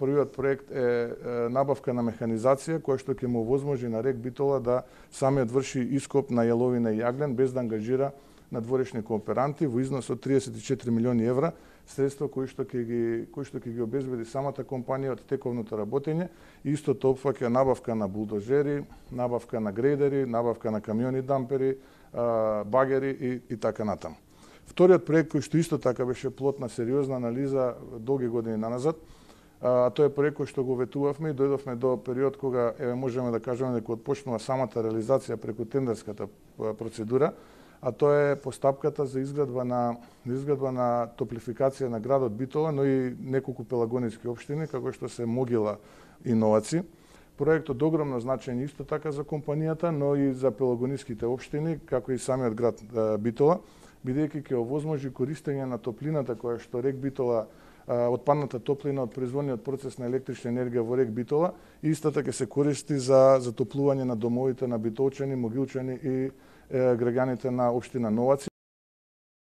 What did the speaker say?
Првиот проект е набавка на механизација која што ќе му овозможи на РЕК Битола да самиот врши ископ на јаловина и јаглен без да ангажира надворешни кооперанти во износ од 34 милиони евра, средства кои што ќе ги обезбеди самата компанија од тековното работење. Истото опфаќа набавка на булдозери, набавка на грейдери, набавка на камиони дампери, багери и така натаму. Вториот проект кој што исто така беше плод на сериозна анализа долги години наназад, тоа е проект кој што го ветувавме и дојдовме до период кога можеме да кажеме дека отпочнува самата реализација преку тендерската процедура, а тоа е постапката за изградба на топлификација на градот Битола, но и неколку пелагониски општини, како што се Могила и Новаци. Проект од огромно значење исто така за компанијата, но и за пелагониските општини, како и самиот град Битола, бидејќи ќе овозможи користење на топлината која што РЕК Битола, отпадната топлина од производниот процес на електрична енергија во РЕК Битола, истата ќе се користи за затоплување на домовите на битолчани, могилчани и граѓаните на општина Новаци.